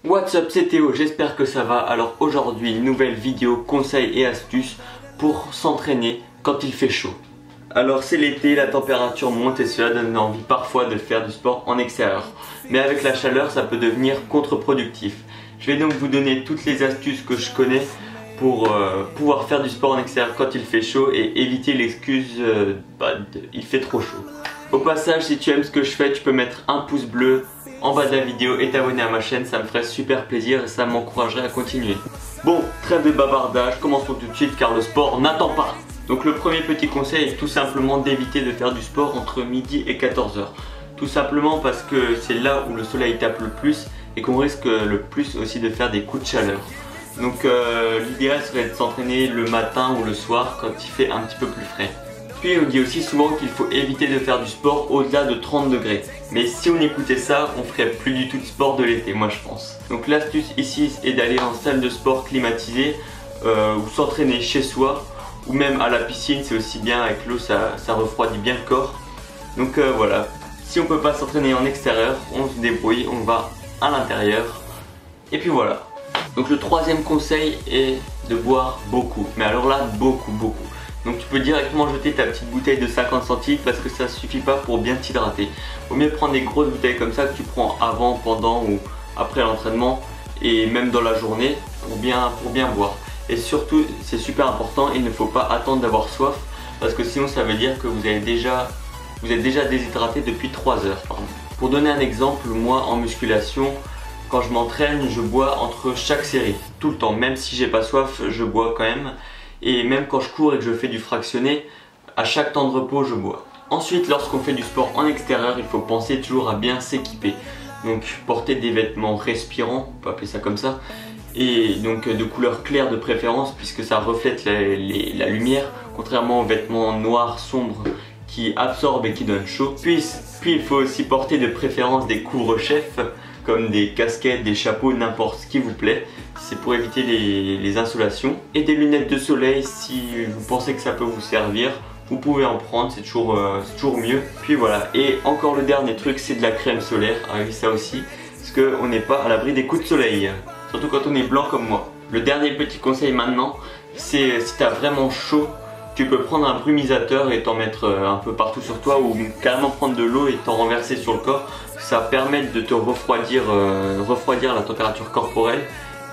What's up, c'est Théo, j'espère que ça va. Alors aujourd'hui, nouvelle vidéo conseils et astuces pour s'entraîner quand il fait chaud. Alors c'est l'été, la température monte et cela donne envie parfois de faire du sport en extérieur. Mais avec la chaleur, ça peut devenir contre-productif. Je vais donc vous donner toutes les astuces que je connais pour pouvoir faire du sport en extérieur quand il fait chaud et éviter l'excuse il fait trop chaud. Au passage, si tu aimes ce que je fais, tu peux mettre un pouce bleu en bas de la vidéo et t'abonner à ma chaîne, ça me ferait super plaisir et ça m'encouragerait à continuer. Bon, trêve de bavardage, commençons tout de suite car le sport n'attend pas. Donc le premier petit conseil est tout simplement d'éviter de faire du sport entre midi et 14h. Tout simplement parce que c'est là où le soleil tape le plus et qu'on risque le plus aussi de faire des coups de chaleur. Donc l'idéal serait de s'entraîner le matin ou le soir quand il fait un petit peu plus frais. Puis on dit aussi souvent qu'il faut éviter de faire du sport au-delà de 30 degrés. Mais si on écoutait ça, on ferait plus du tout de sport de l'été, moi je pense. Donc l'astuce ici est d'aller en salle de sport climatisée ou s'entraîner chez soi ou même à la piscine, c'est aussi bien avec l'eau, ça refroidit bien le corps. Donc voilà, si on peut pas s'entraîner en extérieur, on se débrouille, on va à l'intérieur. Et puis voilà. Donc le troisième conseil est de boire beaucoup, mais alors là beaucoup. Donc tu peux directement jeter ta petite bouteille de 50 centilitres parce que ça suffit pas pour bien t'hydrater. Vaut mieux prendre des grosses bouteilles comme ça que tu prends avant, pendant ou après l'entraînement et même dans la journée pour bien boire. Et surtout c'est super important, il ne faut pas attendre d'avoir soif parce que sinon ça veut dire que vous êtes déjà déshydraté depuis 3 heures. Pour donner un exemple, moi en musculation, quand je m'entraîne, je bois entre chaque série, tout le temps. Même si j'ai pas soif, je bois quand même. Et même quand je cours et que je fais du fractionné, à chaque temps de repos, je bois. Ensuite, lorsqu'on fait du sport en extérieur, il faut penser toujours à bien s'équiper. Donc porter des vêtements respirants, on peut appeler ça comme ça. Et donc de couleur claire de préférence puisque ça reflète la lumière. Contrairement aux vêtements noirs, sombres qui absorbent et qui donnent chaud. Puis il faut aussi porter de préférence des couvre-chefs comme des casquettes, des chapeaux, n'importe ce qui vous plaît. C'est pour éviter les insolations. Et des lunettes de soleil, si vous pensez que ça peut vous servir, vous pouvez en prendre, c'est toujours mieux. Puis voilà, et encore le dernier truc, c'est de la crème solaire. Ah oui, ça aussi, parce qu'on n'est pas à l'abri des coups de soleil. Surtout quand on est blanc comme moi. Le dernier petit conseil maintenant, c'est si tu as vraiment chaud, tu peux prendre un brumisateur et t'en mettre un peu partout sur toi ou carrément prendre de l'eau et t'en renverser sur le corps. Ça permet de te refroidir la température corporelle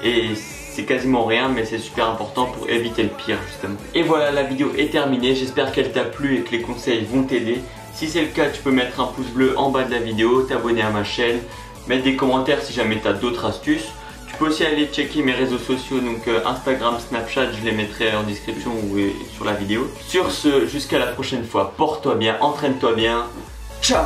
et c'est quasiment rien mais c'est super important pour éviter le pire justement. Et voilà, la vidéo est terminée, j'espère qu'elle t'a plu et que les conseils vont t'aider. Si c'est le cas, tu peux mettre un pouce bleu en bas de la vidéo, t'abonner à ma chaîne, mettre des commentaires si jamais tu as d'autres astuces. Tu peux aussi aller checker mes réseaux sociaux, donc Instagram, Snapchat, je les mettrai en description ou sur la vidéo. Sur ce, jusqu'à la prochaine fois, porte-toi bien, entraîne-toi bien, ciao!